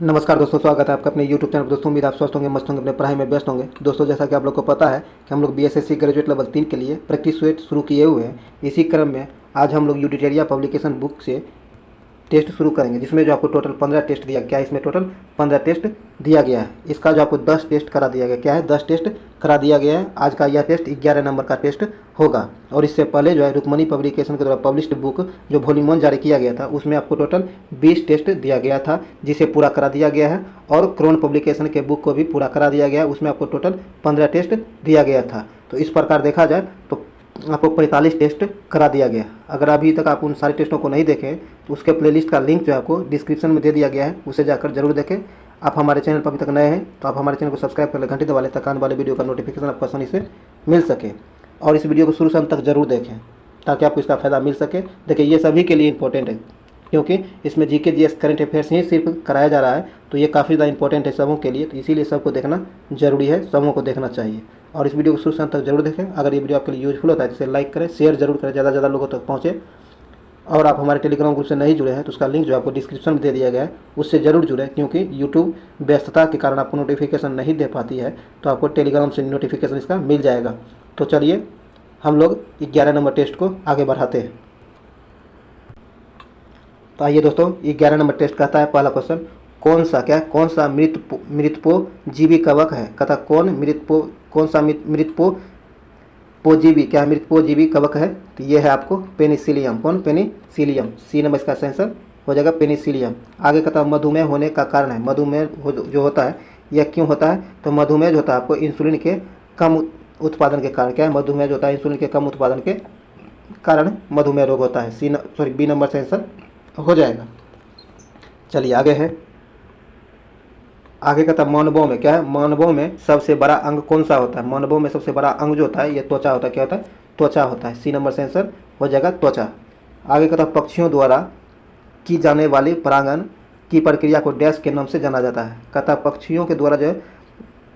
नमस्कार दोस्तों, स्वागत है आपका अपने YouTube चैनल पर। दोस्तों उम्मीद आप स्वस्थ होंगे, मस्त होंगे, अपने पढ़ाई में व्यस्त होंगे। दोस्तों जैसा कि आप लोग को पता है कि हम लोग BSSC ग्रेजुएट लेवल 3 के लिए प्रैक्टिस सेट शुरू किए हुए हैं। इसी क्रम में आज हम लोग यूटिटेरिया पब्लिकेशन बुक से टेस्ट शुरू करेंगे, जिसमें जो आपको टोटल 15 टेस्ट दिया गया है। इसमें टोटल 15 टेस्ट दिया गया है। इसका जो आपको 10 टेस्ट करा दिया गया, क्या है 10 टेस्ट करा दिया गया है। आज का यह टेस्ट 11 नंबर का टेस्ट होगा। और इससे पहले जो है रुक्मणी पब्लिकेशन के द्वारा पब्लिश्ड बुक जो वॉल्यूम 1 जारी किया गया था, उसमें आपको टोटल 20 टेस्ट दिया गया था, जिसे पूरा करा दिया गया है। और क्रोन पब्लिकेशन के बुक को भी पूरा करा दिया गया है, उसमें आपको टोटल 15 टेस्ट दिया गया था। तो इस प्रकार देखा जाए तो आपको 45 टेस्ट करा दिया गया। अगर अभी तक आप उन सारे टेस्टों को नहीं देखें तो उसके प्लेलिस्ट का लिंक जो है आपको डिस्क्रिप्शन में दे दिया गया है, उसे जाकर जरूर देखें। आप हमारे चैनल पर अभी तक नए हैं तो आप हमारे चैनल को सब्सक्राइब कर लें, घंटी दबा लें, ताकि आने वाले वीडियो का नोटिफिकेशन आपको आसानी से मिल सके। और इस वीडियो को शुरू से अंत तक जरूर देखें ताकि आपको इसका फ़ायदा मिल सके। देखिए ये सभी के लिए इंपॉर्टेंट है, क्योंकि इसमें जीके जीएस करंट अफेयर्स ही सिर्फ कराया जा रहा है, तो ये काफ़ी ज़्यादा इंपॉर्टेंट है सबों के लिए। तो इसीलिए सबको देखना जरूरी है, सबों को देखना चाहिए। और इस वीडियो को शुरू से अंत तक जरूर देखें। अगर ये वीडियो आपके लिए यूजफुल होता है तो इसे लाइक करें, शेयर जरूर करें, ज़्यादा से ज़्यादा लोगों तक पहुँचे। और आप हमारे टेलीग्राम ग्रुप से नहीं जुड़े हैं तो उसका लिंक जो आपको डिस्क्रिप्शन में दे दिया गया है, उससे ज़रूर जुड़ें, क्योंकि यूट्यूब व्यस्तता के कारण आपको नोटिफिकेशन नहीं दे पाती है, तो आपको टेलीग्राम से नोटिफिकेशन इसका मिल जाएगा। तो चलिए हम लोग 11 नंबर टेस्ट को आगे बढ़ाते हैं। तो आइए दोस्तों, 11 नंबर टेस्ट कहता है पहला क्वेश्चन, कौन सा मृतपोजीवी कवक है। कहता कौन सा मृतपोजीवी मृतपोजीवी कवक है। तो ये है आपको पेनिसिलियम। पेनिसिलियम, सी नंबर इसका आंसर हो जाएगा पेनिसिलियम। आगे कहता मधुमेह होने का कारण है। मधुमेह जो होता है यह क्यों होता है। तो मधुमेह जो होता है आपको इंसुलिन के कम उत्पादन के कारण, क्या है मधुमेह जो होता है इंसुलिन के कम उत्पादन के कारण मधुमेह रोग होता है। बी नंबर से आंसर हो जाएगा। चलिए आगे है, आगे कहता मानवों में, क्या है मानवों में सबसे बड़ा अंग कौन सा होता है। मानवों में सबसे बड़ा अंग जो होता है ये त्वचा होता है। क्या होता है, त्वचा होता है। सी नंबर से आंसर हो जाएगा त्वचा। आगे कहता पक्षियों द्वारा की जाने वाली परागण की प्रक्रिया को डैश के नाम से जाना जाता है। कहता पक्षियों के द्वारा जो है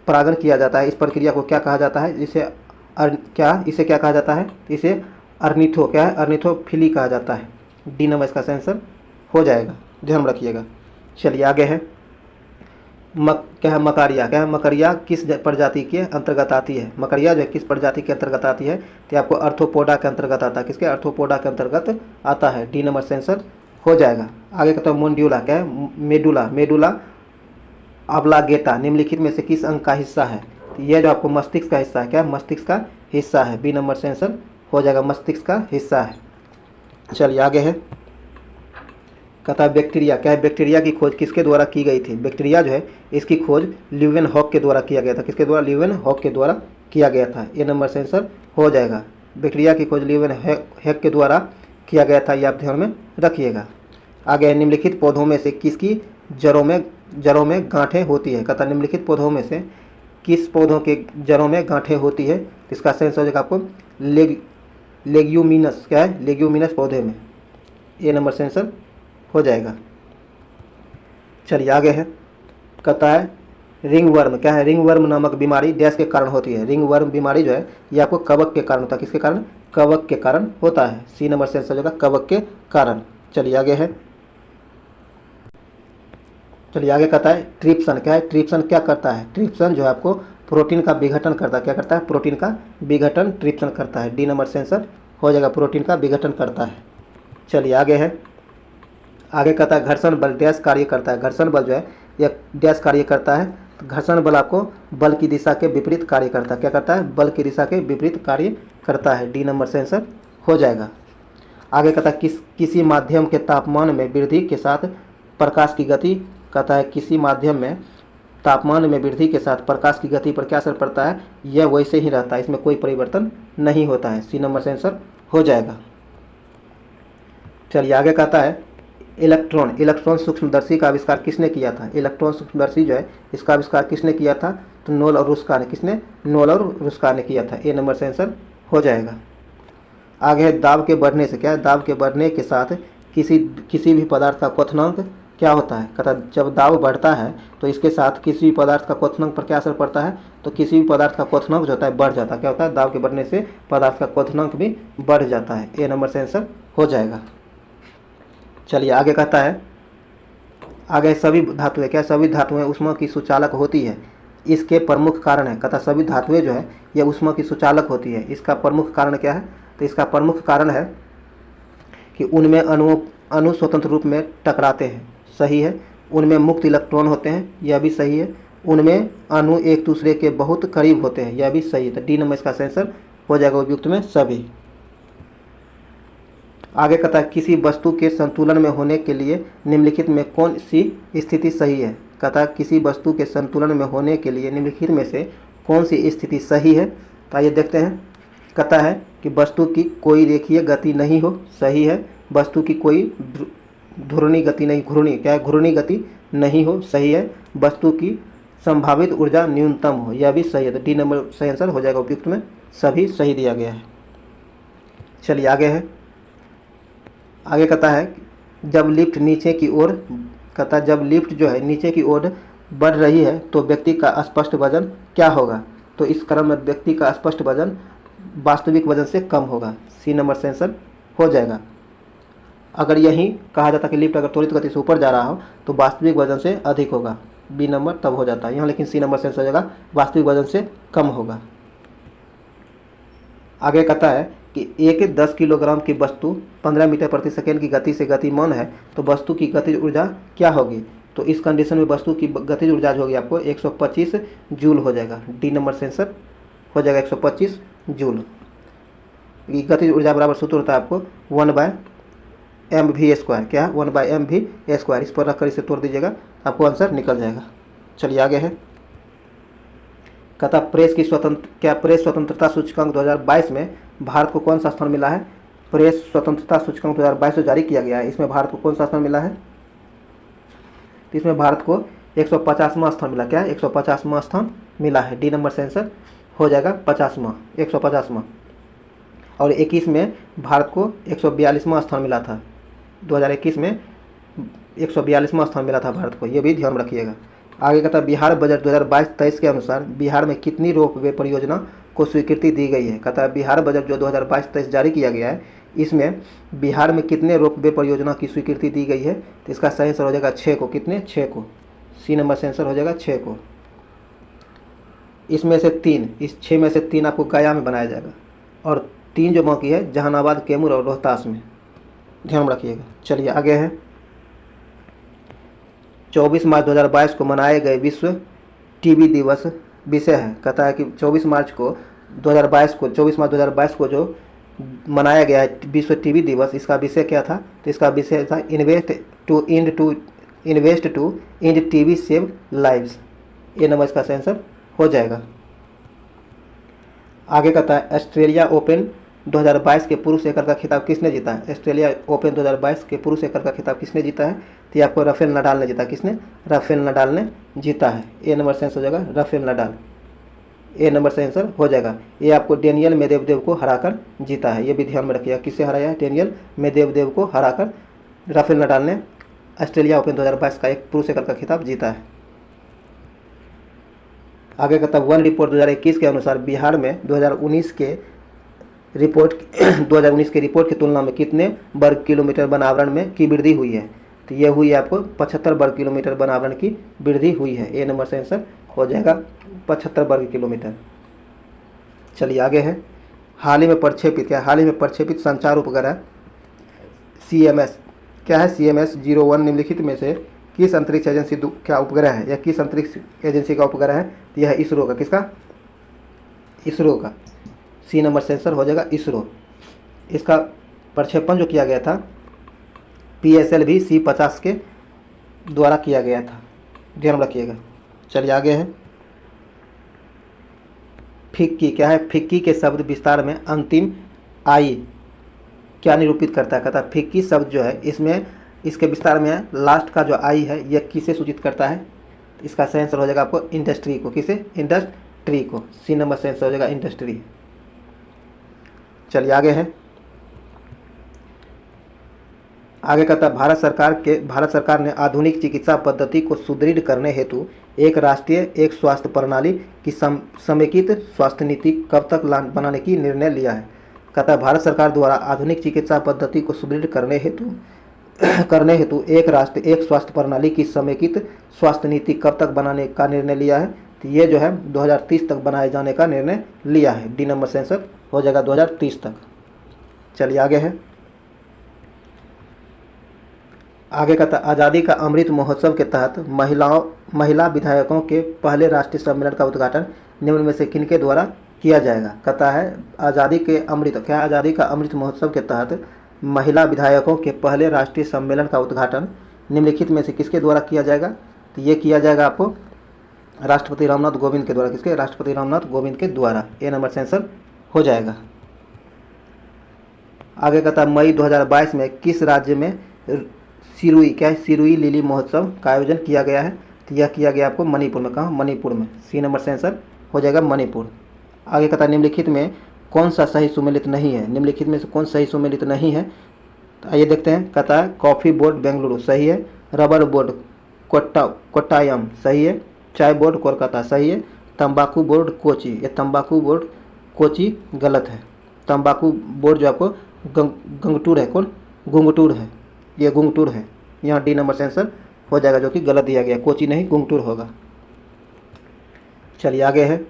परागण किया जाता है, इस प्रक्रिया को क्या कहा जाता है। इसे क्या कहा जाता है, इसे अर्निथोफिली कहा जाता है। डी नंबर इसका आंसर हो जाएगा, ध्यान रखिएगा। चलिए आगे है, मकड़िया किस प्रजाति के अंतर्गत आती है। मकड़िया जो है किस प्रजाति के अंतर्गत आती है। तो आपको अर्थोपोडा के अंतर्गत आता है। किसके, अर्थोपोडा के अंतर्गत आता है। डी नंबर से आंसर हो जाएगा। आगे कहता है मोन्ड्यूला, क्या है मेडुला ऑब्लांगेटा निम्नलिखित में से किस अंग का हिस्सा है। तो यह जो आपको मस्तिष्क का हिस्सा है। क्या मस्तिष्क का हिस्सा है। बी नंबर से आंसर हो जाएगा, मस्तिष्क का हिस्सा है। चलिए आगे है, कहता है बैक्टीरिया, क्या है बैक्टीरिया की खोज किसके द्वारा की गई थी। बैक्टीरिया जो है इसकी खोज ल्यूवेनहॉक के द्वारा किया गया था। किसके द्वारा, ल्यूवेनहॉक के द्वारा किया गया था। ए नंबर से आंसर हो जाएगा। बैक्टीरिया की खोज ल्यूवेनहॉक के द्वारा किया गया था, ये आप ध्यान में रखिएगा। आगे निम्नलिखित पौधों में से किसकी जड़ों में गांठें होती है। कहता निम्नलिखित पौधों में से किस पौधों के जड़ों में गांठें होती है। इसका आंसर हो जाएगा आपको लेग्यूमिनस, क्या है लेग्यूमिनस पौधे में। ए नंबर से आंसर हो जाएगा। चलिए आगे है, कहता है रिंगवर्म, क्या है रिंगवर्म नामक बीमारी डैश के कारण होती है। रिंगवर्म बीमारी जो है ये आपको कवक के कारण होता है। किसके कारण, कवक के कारण होता है। सी नंबर से आंसर हो जाएगा, कवक के कारण। चलिए आगे है, कहता है ट्रिप्सन, क्या है ट्रिप्सन क्या करता है। ट्रिप्सन जो है आपको प्रोटीन का विघटन करता है। क्या करता है, प्रोटीन का विघटन ट्रिप्सन करता है। डी नंबर से आंसर हो जाएगा, प्रोटीन का विघटन करता है। चलिए आगे है, आगे कहता है घर्षण बल डैश कार्य करता है। घर्षण बल जो है यह डैश कार्य करता है। तो घर्षण बल आपको बल की दिशा के विपरीत कार्य करता है। क्या करता है, बल की दिशा के विपरीत कार्य करता है। डी नंबर से आंसर हो जाएगा। आगे कहता है किसी माध्यम के तापमान में वृद्धि के साथ प्रकाश की गति, कहता है किसी माध्यम में तापमान में वृद्धि के साथ प्रकाश की गति पर क्या असर पड़ता है। यह वैसे ही रहता है, इसमें कोई परिवर्तन नहीं होता है। सी नंबर से आंसर हो जाएगा। चलिए आगे कहता है इलेक्ट्रॉन सूक्ष्मदर्शी का आविष्कार किसने किया था। इलेक्ट्रॉन सूक्ष्मदर्शी जो है इसका आविष्कार किसने किया था। तो नोल और रुस्का ने। किसने, नोल और रुस्का ने किया था। ए नंबर से आंसर हो जाएगा। आगे है दाब के बढ़ने से, क्या है दाब के बढ़ने के साथ किसी भी पदार्थ का क्वथनांक क्या होता है। कहता जब दाब बढ़ता है तो इसके साथ किसी भी पदार्थ का क्वथनांक पर क्या असर पड़ता है। तो किसी भी पदार्थ का क्वथनांक जो होता है बढ़ जाता है। क्या होता है, दाब के बढ़ने से पदार्थ का क्वथनांक भी बढ़ जाता है। ए नंबर से आंसर हो जाएगा। चलिए आगे कहता है आगे सभी धातुएं, क्या सभी धातुएं ऊष्मा की सुचालक होती है? इसके प्रमुख कारण है, कहता सभी धातुएं जो है ये ऊष्मा की सुचालक होती है। इसका प्रमुख कारण क्या है? तो इसका प्रमुख कारण है कि उनमें अणु स्वतंत्र रूप में टकराते हैं, सही है। उनमें मुक्त इलेक्ट्रॉन होते हैं, यह भी सही है। उनमें अणु एक दूसरे के बहुत करीब होते हैं, यह भी सही है। तो डी नंबर इसका आंसर हो जाएगा उपयुक्त में सभी। आगे कहता है किसी वस्तु के संतुलन में होने के लिए निम्नलिखित में कौन सी स्थिति सही है? कहता है किसी वस्तु के संतुलन में होने के लिए निम्नलिखित में से कौन सी स्थिति सही है? तो आइए देखते हैं। कहता है कि वस्तु की कोई रेखीय गति नहीं हो, सही है। वस्तु की कोई घूर्णी गति नहीं, घूर्णी गति नहीं हो, सही है। वस्तु की संभावित ऊर्जा न्यूनतम हो, यह भी सही है। तो डी नंबर सही आंसर हो जाएगा उपयुक्त में सभी सही दिया गया है। चलिए आगे है। आगे कहता है जब लिफ्ट नीचे की ओर, कहता है जब लिफ्ट जो है नीचे की ओर बढ़ रही है तो व्यक्ति का स्पष्ट वजन क्या होगा? तो इस क्रम में व्यक्ति का स्पष्ट वजन वास्तविक वजन से कम होगा, सी नंबर से आंसर हो जाएगा। अगर यही कहा जाता कि लिफ्ट अगर त्वरित गति से ऊपर जा रहा हो तो वास्तविक वजन से अधिक होगा, बी नंबर तब हो जाता है यहाँ, लेकिन सी नंबर से आंसर हो जाएगा वास्तविक वजन से कम होगा। आगे कहता है कि एक 10 किलोग्राम की वस्तु 15 मीटर प्रति सेकेंड की गति से गतिमान है तो वस्तु की गतिज ऊर्जा क्या होगी? तो इस कंडीशन में वस्तु की गतिज ऊर्जा जो होगी आपको 125 जूल हो जाएगा, डी नंबर से आंसर हो जाएगा 125 जूल। गतिज ऊर्जा बराबर सूत्र होता है आपको 1/mv², क्या है 1/mv²। इस पर रखकर इसे तोड़ दीजिएगा, आपको आंसर निकल जाएगा। चलिए आगे है। कहता प्रेस स्वतंत्रता सूचकांक 2022 में भारत को कौन सा स्थान मिला है? प्रेस स्वतंत्रता सूचकांक 2022 जो जारी किया गया है इसमें भारत को कौन सा स्थान मिला है? तो इसमें भारत को 150वां स्थान मिला, क्या है 150वां स्थान मिला है, डी नंबर से आंसर हो जाएगा 150वां। और 21 में भारत को 142वां स्थान मिला था, 2021 में 142वां स्थान मिला था भारत को, ये भी ध्यान रखिएगा। आगे कहता है बिहार बजट 2022-23 के अनुसार बिहार में कितनी रोपवे परियोजना को स्वीकृति दी गई है? कहता है बिहार बजट जो 2022-23 जारी किया गया है इसमें बिहार में कितने रोपवे परियोजना की स्वीकृति दी गई है? तो इसका सही आंसर हो जाएगा 6 को, कितने 6 को, सी नंबर से आंसर हो जाएगा 6 को। इसमें से 3, इस 6 में से 3 आपको गया में बनाया जाएगा और 3 जो बाकी है जहानाबाद, कैमूर और रोहतास में, ध्यान रखिएगा। चलिए आगे है। 24 मार्च 2022 को मनाए गए विश्व टीबी दिवस विषय है। कहता है कि 24 मार्च 2022 को जो मनाया गया है विश्व टीबी दिवस, इसका विषय क्या था? तो इसका विषय था invest to end TB save lives, ये नंबर इसका आंसर हो जाएगा। आगे कहता है ऑस्ट्रेलिया ओपन 2022 के पुरुष एकल का खिताब किसने जीता है? ऑस्ट्रेलिया ओपन 2022 के पुरुष एकल का खिताब किसने जीता है? तो ये आपको राफेल नडाल ने जीता। किसने? राफेल नडाल ने जीता है, ए नंबर से आंसर हो जाएगा राफेल नडाल, ए नंबर से आंसर हो जाएगा। ये आपको डेनियल मेदवेदेव को हराकर जीता है, ये भी ध्यान में रखिएगा। किससे हराया है? डेनियल मेदवेदेव को हराकर राफेल नडाल ने ऑस्ट्रेलिया ओपन 2022 का एक पुरुष एकल का खिताब जीता है। आगे कहता है वन रिपोर्ट 2021 के अनुसार बिहार में 2019 के रिपोर्ट की तुलना में कितने वर्ग किलोमीटर वनावरण में की वृद्धि हुई है? तो यह हुई आपको 75 वर्ग किलोमीटर वनावरण की वृद्धि हुई है, ए नंबर से आंसर हो जाएगा 75 वर्ग किलोमीटर। चलिए आगे है। हाल ही में प्रक्षेपित संचार उपग्रह CMS, क्या है CMS 01 निम्नलिखित में से किस अंतरिक्ष एजेंसी क्या उपग्रह है या किस अंतरिक्ष एजेंसी का उपग्रह है? तो यह इसरो का, किसका? इसरो का, सी नंबर से आंसर हो जाएगा इसरो। इसका प्रक्षेपण जो किया गया था PSLV C50 के द्वारा किया गया था, ध्यान रखिएगा। चलिए आगे है। फिक्की, क्या है? फिक्की के शब्द विस्तार में अंतिम आई क्या निरूपित करता है? कहता है फिक्की शब्द जो है इसमें इसके विस्तार में लास्ट का जो आई है यह किसे सूचित करता है? इसका सही आंसर हो जाएगा आपको इंडस्ट्री को, किसे? इंडस्ट्री को, सी नंबर से आंसर हो जाएगा इंडस्ट्री। चलिए आगे है। आगे कहता है भारत सरकार ने आधुनिक चिकित्सा पद्धति को सुदृढ़ करने हेतु एक राष्ट्रीय एक स्वास्थ्य प्रणाली की समेकित स्वास्थ्य नीति कब तक बनाने की निर्णय लिया है? कहता है भारत सरकार द्वारा आधुनिक चिकित्सा पद्धति को सुदृढ़ करने हेतु करने हेतु एक राष्ट्र एक स्वास्थ्य प्रणाली की समेकित स्वास्थ्य नीति कब तक बनाने का निर्णय लिया है? तो ये जो है 2030 तक बनाए जाने का निर्णय लिया है। डी नंबर से आंसर हो जाएगा 2030 तक। चलिए आगे है, आगे का आज़ादी का अमृत महोत्सव के तहत महिला विधायकों के पहले राष्ट्रीय सम्मेलन का उद्घाटन निम्न में से किनके द्वारा किया जाएगा? कहता है आज़ादी का अमृत महोत्सव के तहत महिला विधायकों के पहले राष्ट्रीय सम्मेलन का उद्घाटन निम्नलिखित में से किसके द्वारा किया जाएगा? तो ये किया जाएगा आपको राष्ट्रपति रामनाथ कोविंद के द्वारा। किसके? राष्ट्रपति रामनाथ कोविंद के द्वारा। ए नंबर से आंसर हो जाएगा। आगे कहता है मई 2022 में किस राज्य में सिरुई लिली महोत्सव का आयोजन किया गया है? तो यह किया गया आपको मणिपुर में। कहाँ? मणिपुर में। सी नंबर से आंसर हो जाएगा मणिपुर। आगे कहता है निम्नलिखित में कौन सा सही सुमेलित नहीं है? निम्नलिखित में से कौन सही सुमेलित नहीं है? तो आइए देखते हैं। कहता है कॉफ़ी बोर्ड बेंगलुरु सही है, रबर बोर्ड कोट्टायम सही है, चाय बोर्ड कोलकाता सही है, तंबाकू बोर्ड कोची, ये तंबाकू बोर्ड कोची गलत है। तंबाकू बोर्ड जो आपको गंगटूर है, कौन? गुंगटूर है, ये गुंगटूर है। यहाँ डी नंबर से आंसर हो जाएगा, जो कि गलत दिया गया, कोची नहीं गुंगटूर होगा। चलिए आगे है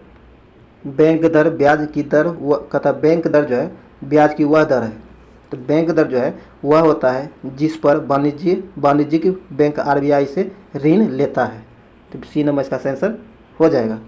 बैंक दर ब्याज की दर कहता बैंक दर जो है ब्याज की वह दर है। तो बैंक दर जो है वह होता है जिस पर वाणिज्यिक बैंक आरबीआई से ऋण लेता है। तो सी नंबर इसका आंसर हो जाएगा।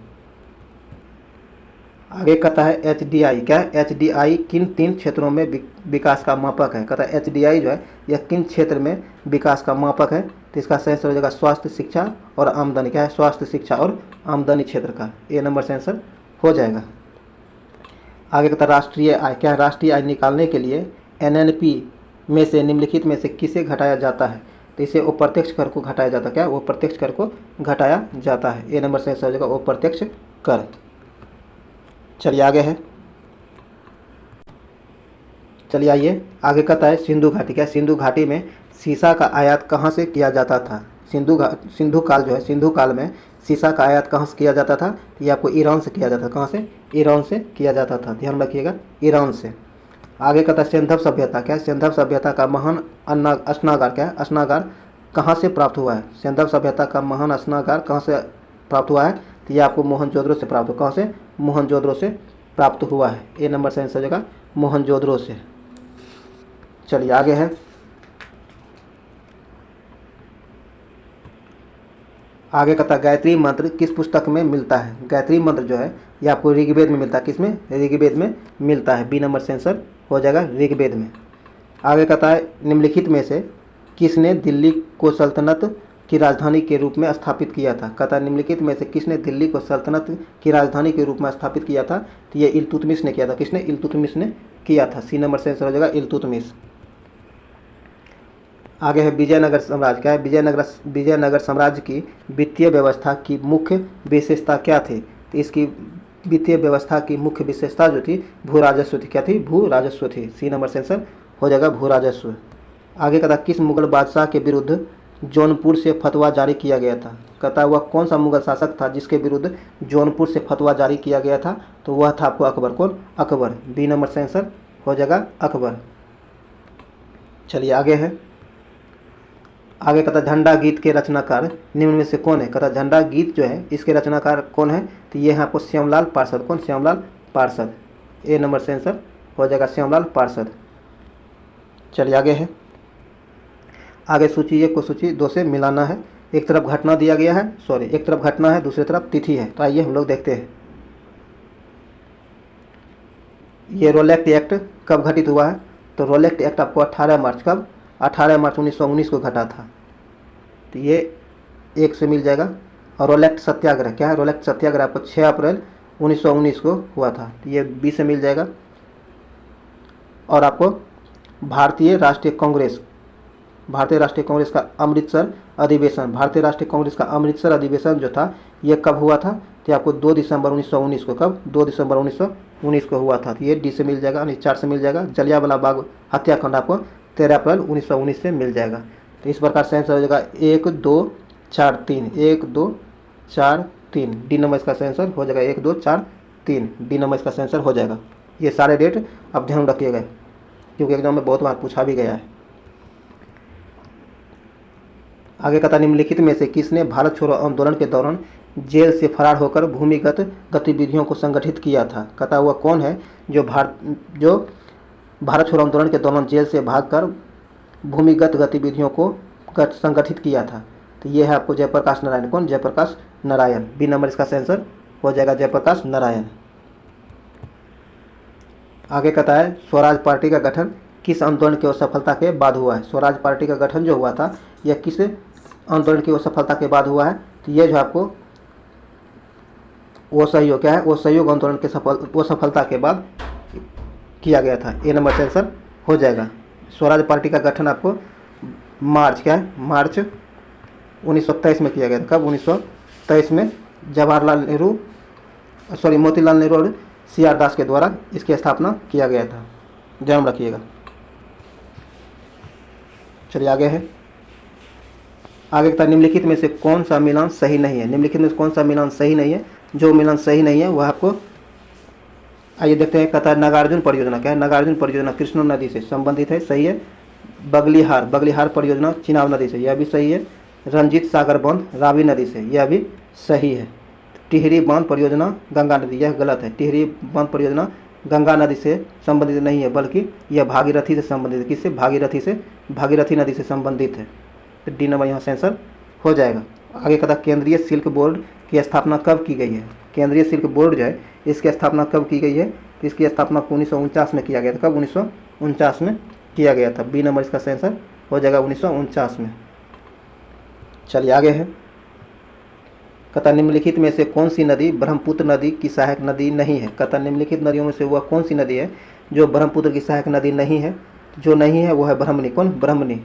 आगे कहता है एचडीआई क्या है? एचडीआई किन 3 क्षेत्रों में विकास का मापक है? कहता है एचडीआई जो है यह किन क्षेत्र में विकास का मापक है? तो इसका आंसर हो जाएगा स्वास्थ्य, शिक्षा और आमदनी। क्या है? स्वास्थ्य, शिक्षा और आमदनी क्षेत्र का। ए नंबर से आंसर हो जाएगा। आगे कहता है राष्ट्रीय आय क्या है? राष्ट्रीय आय निकालने के लिए एनएनपी में से निम्नलिखित में से किसे घटाया जाता है? तो इसे अप्रत्यक्ष कर को घटाया जाता है। क्या? वो प्रत्यक्ष कर को घटाया जाता है। ए नंबर से आंसर हो जाएगा अप्रत्यक्ष कर। चलिए आगे है, चलिए आइए आगे कहता है सिंधु घाटी क्या है? सिंधु घाटी में सीसा का आयात कहाँ से किया जाता था? सिंधु काल जो है, सिंधु काल में सीसा का आयात कहाँ से किया जाता था? ये आपको ईरान से किया जाता था। कहाँ से? ईरान से किया जाता था, ध्यान रखिएगा, ईरान से। आगे कहता है सिंधव सभ्यता क्या है? सिंधव सभ्यता का महान स्नागार क्या है? स्नागार कहाँ से प्राप्त हुआ है? सिंधव सभ्यता का महान स्नागार कहाँ से प्राप्त हुआ है? तो ये आपको मोहनजोदड़ो से प्राप्त हुआ। कहाँ से? मोहनजोदड़ो से प्राप्त हुआ है। ए नंबर से आंसर हो जाएगा मोहनजोदड़ो से। चलिए आगे है, आगे कहता है गायत्री मंत्र किस पुस्तक में मिलता है? गायत्री मंत्र जो है ये आपको ऋग्वेद में मिलता है। किसमें? ऋग्वेद में मिलता है। बी नंबर से आंसर हो जाएगा ऋग्वेद में। आगे कहता है निम्नलिखित में से किसने दिल्ली को सल्तनत की राजधानी के रूप में स्थापित किया था? कहता है निम्नलिखित में से किसने दिल्ली को सल्तनत की राजधानी के रूप में स्थापित किया था? तो ये इल्तुतमिश ने किया था। किसने? इल्तुतमिश ने किया था। सी नंबर से आंसर हो जाएगा इल्तुतमिश। आगे है विजयनगर साम्राज्य क्या है? विजयनगर साम्राज्य की वित्तीय व्यवस्था की मुख्य विशेषता क्या थी? तो इसकी वित्तीय व्यवस्था की मुख्य विशेषता जो थी भू राजस्व थी। क्या थी? भू राजस्व थी। सी नंबर से आंसर हो जाएगा भू राजस्व। आगे कहता किस मुगल बादशाह के विरुद्ध जौनपुर से फतवा जारी किया गया था? कहता वह कौन सा मुगल शासक था जिसके विरुद्ध जौनपुर से फतवा जारी किया गया था? तो वह था आपको अकबर। कौन? अकबर। बी नंबर से आंसर हो जाएगा अकबर। चलिए आगे है, आगे कहता झंडा गीत के रचनाकार निम्न में से कौन है? कहता झंडा गीत जो है इसके रचनाकार कौन है? तो ये है आपको श्यामलाल पार्षद। कौन? श्यामलाल पार्षद। ए नंबर से आंसर हो जाएगा श्यामलाल पार्षद। चलिए आगे है, आगे सूची 1 को सूची 2 से मिलाना है। एक तरफ घटना दिया गया है, एक तरफ घटना है, दूसरी तरफ तिथि है। तो आइए हम लोग देखते हैं ये रोलेक्ट एक्ट कब घटित हुआ है? तो रोलेक्ट एक्ट आपको 18 मार्च कब? 18 मार्च 1919 को घटा था। तो ये 1 से मिल जाएगा। और रोलेक्ट सत्याग्रह क्या है? रोलेक्ट सत्याग्रह आपको 6 अप्रैल 1919 को हुआ था। तो ये 20 से मिल जाएगा। और आपको भारतीय राष्ट्रीय कांग्रेस का अमृतसर अधिवेशन, भारतीय राष्ट्रीय कांग्रेस का अमृतसर अधिवेशन जो था ये कब हुआ था? तो आपको 2 दिसंबर 1919 को। कब? 2 दिसंबर 1919 को हुआ था। तो ये डी से मिल जाएगा, 4 से मिल जाएगा। जलियांवाला बाग हत्याकांड आपको 13 अप्रैल 1919 से मिल जाएगा। तो इस प्रकार से आंसर हो जाएगा 1 2 4 3, 1 2 4 3। डी नंबर इसका आंसर हो जाएगा 1 2 4 3। डी नंबर इसका आंसर हो जाएगा। ये सारे डेट अब ध्यान रखिएगा क्योंकि एग्जाम में बहुत बार पूछा भी गया है। आगे कहता निम्नलिखित में से किसने भारत छोड़ो आंदोलन के दौरान जेल से फरार होकर भूमिगत गतिविधियों को संगठित किया था। कहता हुआ कौन है जो भारत छोड़ो आंदोलन के दौरान जेल से भागकर भूमिगत गतिविधियों को संगठित किया था। तो ये है आपको जयप्रकाश नारायण। कौन? जयप्रकाश नारायण। बी नंबर इसका आंसर हो जाएगा जयप्रकाश नारायण। आगे कहता है स्वराज पार्टी का गठन किस आंदोलन की असफलता के बाद हुआ है। स्वराज पार्टी का गठन जो हुआ था यह किस आंदोलन की असफलता के बाद हुआ है। तो ये जो आपको वो सहयोग क्या है, वो सहयोग आंदोलन के सफलता के बाद किया गया था। ए नंबर से आंसर हो जाएगा। स्वराज पार्टी का गठन आपको मार्च 1923 में किया गया था। कब? 1923 में मोतीलाल नेहरू और CR दास के द्वारा इसकी स्थापना किया गया था। ध्यान रखिएगा। चलिए आगे है। आगे का निम्नलिखित में से कौन सा मिलान सही नहीं है। निम्नलिखित में से कौन सा मिलान सही नहीं है। जो मिलान सही नहीं है वह आपको आइए देखते हैं। कहता है नागार्जुन परियोजना। क्या है? नागार्जुन परियोजना कृष्णा नदी से संबंधित है, सही है। बगलीहार परियोजना चिनाब नदी से, यह भी सही है। रंजीत सागर बांध रावी नदी से, यह भी सही है। टिहरी बांध परियोजना गंगा नदी, यह गलत है। टिहरी बांध परियोजना गंगा नदी से संबंधित नहीं है, बल्कि यह भागीरथी से संबंधित है। किससे? भागीरथी नदी से संबंधित है। तो डी नंबर यहाँ से आंसर हो जाएगा। आगे कहता केंद्रीय शुल्क बोर्ड की स्थापना कब की गई है। केंद्रीय शुल्क बोर्ड जो है इसकी स्थापना कब की गई है। तो इसकी स्थापना 1949 में किया गया था। कब? 1949 में किया गया था। बी नंबर इसका आंसर हो जाएगा 1949 में। चलिए आगे है। कहता निम्नलिखित में से कौन सी नदी ब्रह्मपुत्र नदी की सहायक नदी नहीं है। कहता निम्नलिखित नदियों में से वह कौन सी नदी है जो ब्रह्मपुत्र की सहायक नदी नहीं है। जो नहीं है वो है ब्रह्मणी। कौन? ब्रह्मणी।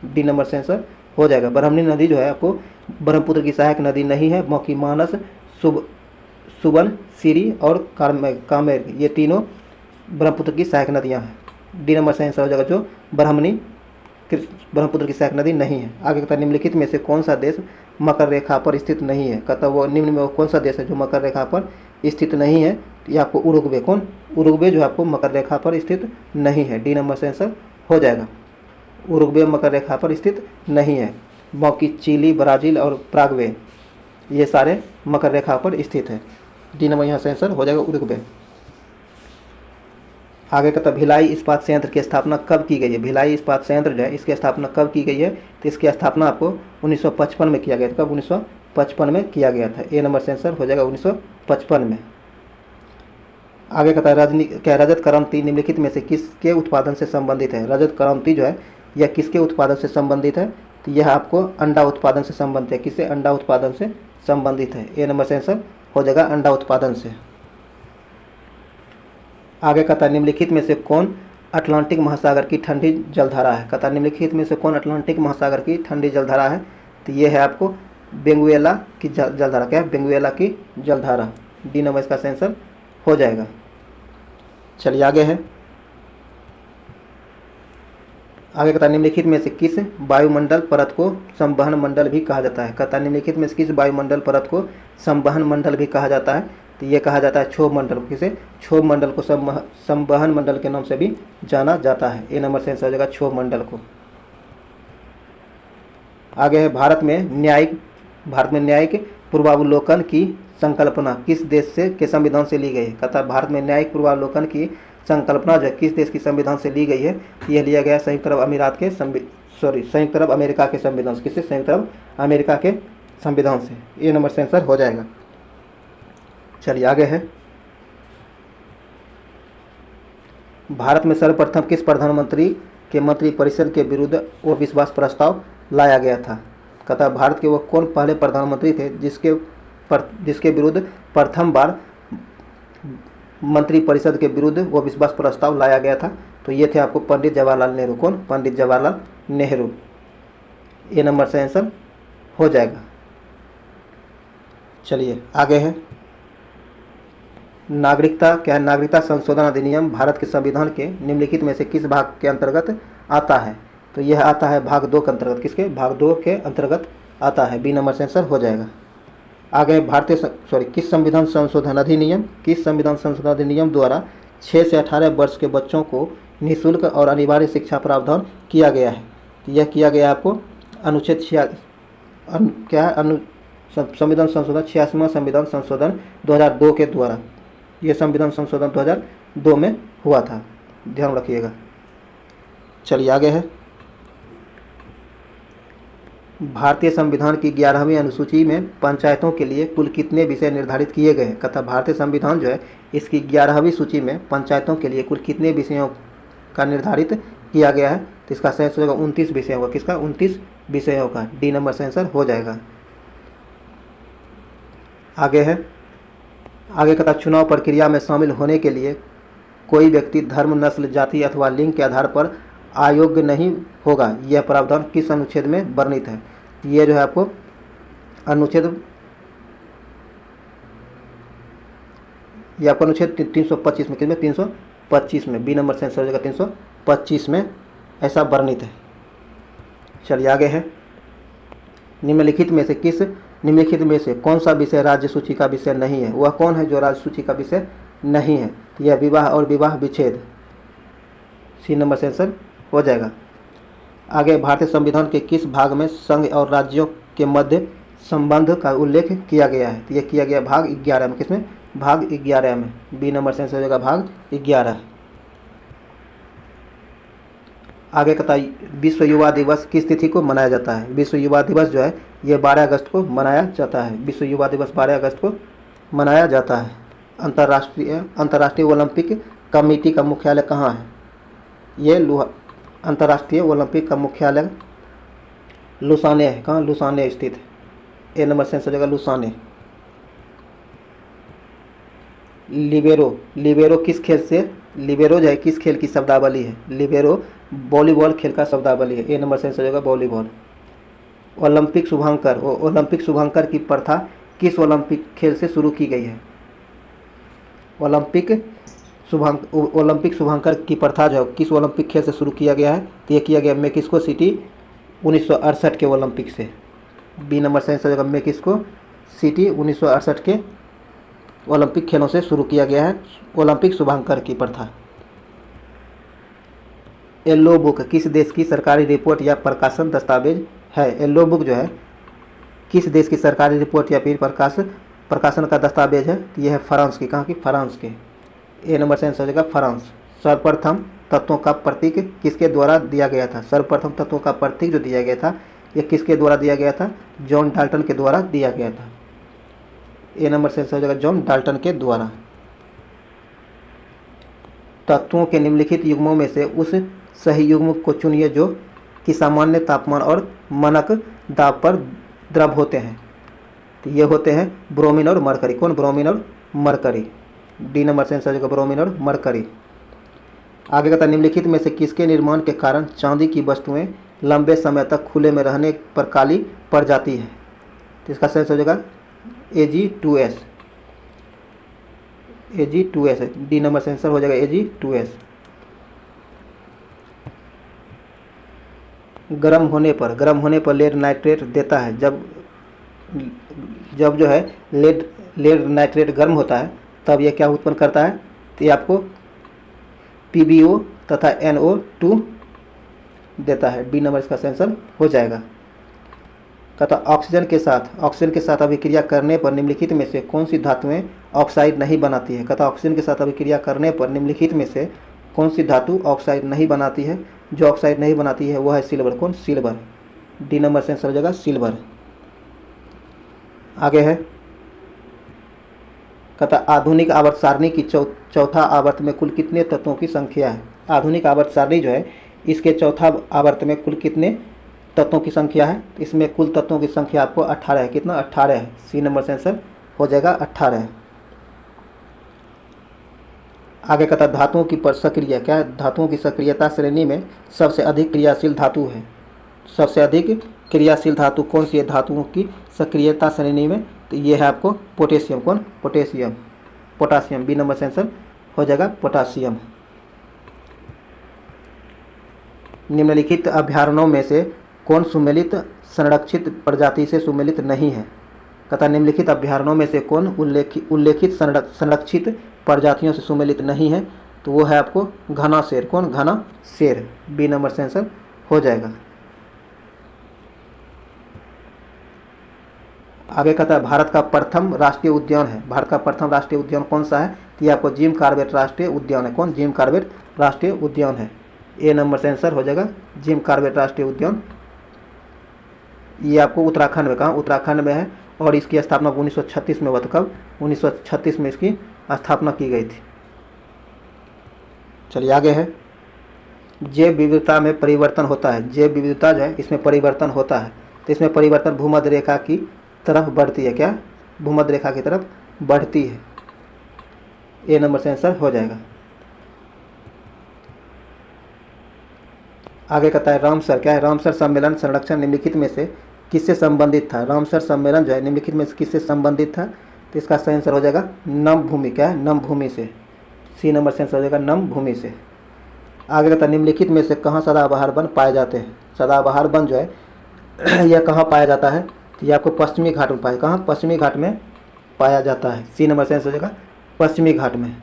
डी नंबर से आंसर हो जाएगा। ब्रह्मणी नदी जो है आपको ब्रह्मपुत्र की सहायक नदी नहीं है। मौकी मानस, सुबन, सीरी और कामेर ये तीनों ब्रह्मपुत्र की सहायक नदियाँ हैं। डी नंबर से आंसर हो जाएगा जो ब्रह्मणी ब्रह्मपुत्र की सहायक नदी नहीं है। आगे कहता निम्नलिखित में से कौन सा देश मकर रेखा पर स्थित नहीं है। कहता वो निम्न में वो कौन सा देश है जो मकर रेखा पर स्थित नहीं है। ये आपको उरुग्वे। कौन? उरुग्वे जो आपको मकर रेखा पर स्थित नहीं है। डी नंबर से आंसर हो जाएगा। उरुग्वे मकर रेखा पर स्थित नहीं है। बाकी चिली, ब्राज़ील और प्रागवे ये सारे मकर रेखा पर स्थित है। डी नंबर यहाँ से आंसर हो जाएगा उरुग्वे। आगे कहता भिलाई इस्पात संयंत्र की स्थापना कब की गई है। भिलाई इस्पात संयंत्र जो है इसकी स्थापना कब की गई है। तो इसकी स्थापना आपको 1955 में किया गया था। कब? 1955 में किया गया था। ए नंबर से आंसर हो जाएगा 1955 में। आगे कहता है रजत क्रांति निम्नलिखित में से किसके उत्पादन से संबंधित है। रजत क्रांति जो है यह किसके उत्पादन से संबंधित है। तो यह आपको अंडा उत्पादन से संबंधित है। किससे? अंडा उत्पादन से संबंधित है। ए नंबर से आंसर हो जाएगा अंडा उत्पादन से। आगे कहता निम्नलिखित में से कौन अटलांटिक महासागर की ठंडी जलधारा है। कहता निम्नलिखित में से कौन अटलांटिक महासागर की ठंडी जलधारा है। तो ये है आपको बेंगुएला की जलधारा। क्या है? बेंगुएला की जलधारा। डी नंबर इसका आंसर हो जाएगा। चलिए आगे है। आगे कहता निम्नलिखित में से किस वायुमंडल परत को संवहन मंडल भी कहा जाता है। कहता निम्नलिखित में से किस वायुमंडल परत को संवहन मंडल भी कहा जाता है। तो ये कहा जाता है क्षोभ मंडल को। किसे? क्षोभ मंडल को संवहन मंडल के नाम से भी जाना जाता है। ए नंबर से आंसर हो जाएगा क्षोभ मंडल को। आगे है भारत में न्यायिक पूर्वावलोकन की संकल्पना किस देश से के संविधान से ली गई है। कहता है भारत में न्यायिक पूर्वावलोकन की संकल्पना जो है किस देश की संविधान से ली गई है। यह लिया गया संयुक्त अरब अमेरिका के संविधान से। किससे? संयुक्त अरब अमेरिका के संविधान से। ए नंबर से आंसर हो जाएगा। चलिए आगे है। भारत में सर्वप्रथम किस प्रधानमंत्री के मंत्रिपरिषद के विरुद्ध अविश्वास प्रस्ताव लाया गया था। कहता है भारत के वो कौन पहले प्रधानमंत्री थे जिसके विरुद्ध प्रथम बार मंत्रिपरिषद के विरुद्ध वो अविश्वास प्रस्ताव लाया गया था। तो ये थे आपको पंडित जवाहरलाल नेहरू। कौन? पंडित जवाहरलाल नेहरू। ए नंबर से आंसर हो जाएगा। चलिए आगे है। नागरिकता क्या है? नागरिकता संशोधन अधिनियम भारत के संविधान के निम्नलिखित में से किस भाग के अंतर्गत आता है। तो यह आता है भाग 2 के अंतर्गत। किसके? भाग 2 के अंतर्गत आता है। बी नंबर से आंसर हो जाएगा। आगे किस संविधान संशोधन अधिनियम द्वारा 6 से 18 वर्ष के बच्चों को निःशुल्क और अनिवार्य शिक्षा प्रावधान किया गया है। तो यह किया गया आपको अनुच्छेद क्या है संविधान संशोधन 86वां संविधान संशोधन 2002 के द्वारा, ये संविधान संशोधन 2002 में हुआ था, ध्यान रखिएगा। चलिए आगे है, भारतीय संविधान की 11वीं अनुसूची में पंचायतों के लिए कुल कितने विषय निर्धारित किए गए हैं। कथा भारतीय संविधान जो है इसकी 11वीं सूची में पंचायतों के लिए कुल कितने विषयों का निर्धारित किया गया है, तो इसका सही होगा 29 विषयों का। किसका? 29 विषयों का। डी नंबर से आंसर हो जाएगा। आगे है, आगे कथा चुनाव प्रक्रिया में शामिल होने के लिए कोई व्यक्ति धर्म, नस्ल, जाति अथवा लिंग के आधार पर अयोग्य नहीं होगा, यह प्रावधान किस अनुच्छेद में वर्णित है। ये जो है आपको अनुच्छेद, ये आपको अनुच्छेद 325 में, किसमें? 325 में। बी नंबर से आंसर हो जाएगा 325 में ऐसा वर्णित है। चलिए आगे है, निम्नलिखित में से कौन सा विषय राज्य सूची का विषय नहीं है। वह कौन है जो राज्य सूची का विषय नहीं है? यह विवाह और विवाह विच्छेद। सी नंबर से आंसर हो जाएगा। आगे, भारतीय संविधान के किस भाग में संघ और राज्यों के मध्य संबंध का उल्लेख किया गया है? तो यह किया गया भाग 11 में। किसमें? भाग 11 में। बी नंबर से आंसर हो जाएगा भाग 11। आगे कहता है, विश्व युवा दिवस किस तिथि को मनाया जाता है? विश्व युवा दिवस जो है ये 12 अगस्त को मनाया जाता है। विश्व युवा दिवस 12 अगस्त को मनाया जाता है। अंतर्राष्ट्रीय ओलंपिक कमेटी का मुख्यालय कहाँ है? ये अंतर्राष्ट्रीय ओलंपिक का मुख्यालय लुसाने है। कहाँ? लुसाने स्थित है। ए नंबर से आंसर हो जाएगा लुसाने। लिबेरो किस खेल से, लिबेरो जो है किस खेल की शब्दावली है? लिबेरो वॉलीबॉल खेल का शब्दावली है। ए नंबर से आंसर हो जाएगा वॉलीबॉल। ओलंपिक शुभांकर की प्रथा किस ओलंपिक खेल से शुरू की गई है? ओलंपिक शुभांकर की प्रथा जो किस ओलंपिक खेल से शुरू किया गया है? तो ये किया गया मेक्सिको सिटी 1968 के ओलंपिक से। बी नंबर से आंसर हो जाएगा मेक्सिको सिटी 1968 के ओलंपिक खेलों से शुरू किया गया है ओलंपिक शुभांकर की प्रथा। येलो बुक किस देश की सरकारी रिपोर्ट या प्रकाशन दस्तावेज है? येलो बुक जो है किस देश की सरकारी रिपोर्ट या फिर प्रकाशन का दस्तावेज है? तो यह है फ्रांस की। कहाँ की? फ्रांस के। ए नंबर से आंसर हो जाएगा फ्रांस। सर्वप्रथम तत्वों का प्रतीक किसके द्वारा दिया गया था? सर्वप्रथम तत्वों का प्रतीक जो दिया गया था यह किसके द्वारा दिया गया था? जॉन डाल्टन के द्वारा दिया गया था। ए नंबर से आंसर हो जाएगा जॉन डाल्टन के द्वारा। तत्वों के निम्नलिखित युग्मों में से उस सही युग्म को चुनिए जो कि सामान्य तापमान और मानक दाब पर द्रव होते हैं। तो ये होते हैं ब्रोमीन और मरकरी। कौन? ब्रोमीन और मरकरी। डी नंबर से आंसर हो जाएगा ब्रोमीन और मरकरी। आगे कहता है, निम्नलिखित में से किसके निर्माण के कारण चांदी की वस्तुएं लंबे समय तक खुले में रहने पर काली पड़ जाती है? तो इसका सही हो जाएगा Ag2S। Ag2S है। डी नंबर से आंसर हो जाएगा Ag2S। गर्म होने पर लेड नाइट्रेट देता है। जब जो है लेड नाइट्रेट गर्म होता है तब यह क्या उत्पन्न करता है? तो ये आपको PbO तथा NO2 देता है। डी नंबर इसका आंसर हो जाएगा। कहता ऑक्सीजन के साथ अभिक्रिया करने पर निम्नलिखित में से कौन सी धातुएं ऑक्साइड नहीं बनाती है? कहता ऑक्सीजन के साथ अभिक्रिया करने पर निम्नलिखित में से कौन सी धातु ऑक्साइड नहीं बनाती है? जो ऑक्साइड नहीं बनाती है वह है सिल्वर। कौन? सिल्वर। डी नंबर से आंसर हो जाएगा सिल्वर। आगे है, कहता आधुनिक आवर्त सारणी की चौथा आवर्त में कुल कितने तत्वों की संख्या है? आधुनिक आवर्त सारणी जो है इसके चौथा आवर्त में कुल कितने तत्वों की संख्या है? इसमें कुल तत्वों की संख्या आपको 18 है। कितना? 18 है। सी नंबर से आंसर हो जाएगा 18। आगे कहता धातुओं की सक्रिय क्या है? धातुओं की सक्रियता श्रेणी में सबसे अधिक क्रियाशील धातु है। सबसे अधिक क्रियाशील धातु कौन सी है धातुओं की सक्रियता श्रेणी में? तो ये है आपको पोटेशियम। कौन? पोटासियम। बी नंबर से आंसर हो जाएगा पोटासियम। निम्नलिखित अभयारण्यों में से कौन सुमेलित संरक्षित प्रजाति से सुमेलित नहीं है? कहता निम्नलिखित अभयारण्यों में से कौन उल्लेखित संरक्षित प्रजातियों से सुमेलित नहीं है? तो वो है आपको घना शेर। कौन? घना शेर। बी नंबर से आंसर हो जाएगा। आगे कहता है भारत का प्रथम राष्ट्रीय उद्यान है। भारत का प्रथम राष्ट्रीय उद्यान कौन सा है? तो ये आपको जिम कॉर्बेट राष्ट्रीय उद्यान है। कौन? जिम कॉर्बेट राष्ट्रीय उद्यान है। ए नंबर से आंसर हो जाएगा जिम कॉर्बेट राष्ट्रीय उद्यान। ये आपको उत्तराखंड में, कहाँ? उत्तराखंड में है और इसकी स्थापना 1936 में हुआ था। कब? 1936 में इसकी स्थापना की गई थी। चलिए आगे है, जैव विविधता में परिवर्तन होता है। जैव विविधता जो है इसमें परिवर्तन होता है, तो इसमें परिवर्तन भूमध्य रेखा की तरफ बढ़ती है। क्या? भूमध्य रेखा की तरफ बढ़ती है। ए नंबर से आंसर हो जाएगा। आगे कहता है रामसर, क्या है? रामसर सम्मेलन संरक्षण निम्नलिखित में से किससे संबंधित था? रामसर सम्मेलन जो है निम्नलिखित में से किससे संबंधित था? तो इसका सही आंसर हो जाएगा नम भूमि। क्या है? नम भूमि से। सी नंबर से आंसर हो जाएगा नम भूमि से। आगे कहता है निम्नलिखित में से कहाँ सदाबहार वन पाए जाते हैं? सदाबहार वन जो है यह कहाँ पाया जाता है? तो यह आपको पश्चिमी घाट में पाया। कहाँ? पश्चिमी घाट में पाया जाता है। सी नंबर से आंसर हो जाएगा पश्चिमी घाट में।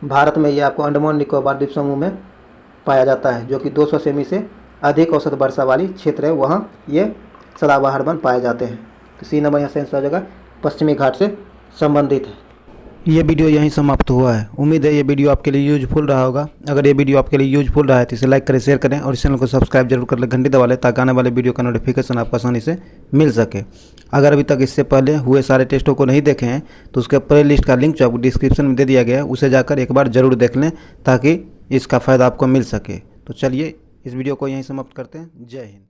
भारत में यह आपको अंडमान निकोबार द्वीप समूह में पाया जाता है, जो कि 200 सेमी से अधिक औसत वर्षा वाली क्षेत्र है, वहाँ ये सदाबहार वन पाए जाते हैं। तो सी नंबर यहाँ से आंसर हो जाएगा पश्चिमी घाट से संबंधित है। ये वीडियो यहीं समाप्त हुआ है। उम्मीद है ये वीडियो आपके लिए यूजफुल रहा होगा। अगर ये वीडियो आपके लिए यूजफुल रहा है तो इसे लाइक करें, शेयर करें और इस चैनल को सब्सक्राइब जरूर कर लें, घंटी दबा लें ताकि आने वाले वीडियो का नोटिफिकेशन आपको आसानी से मिल सके। अगर अभी तक इससे पहले हुए सारे टेस्टों को नहीं देखे हैं तो उसके प्ले लिस्ट का लिंक जो आपको डिस्क्रिप्शन में दे दिया गया है, उसे जाकर एक बार ज़रूर देख लें ताकि इसका फ़ायदा आपको मिल सके। तो चलिए इस वीडियो को यहीं समाप्त करते हैं। जय हिंद।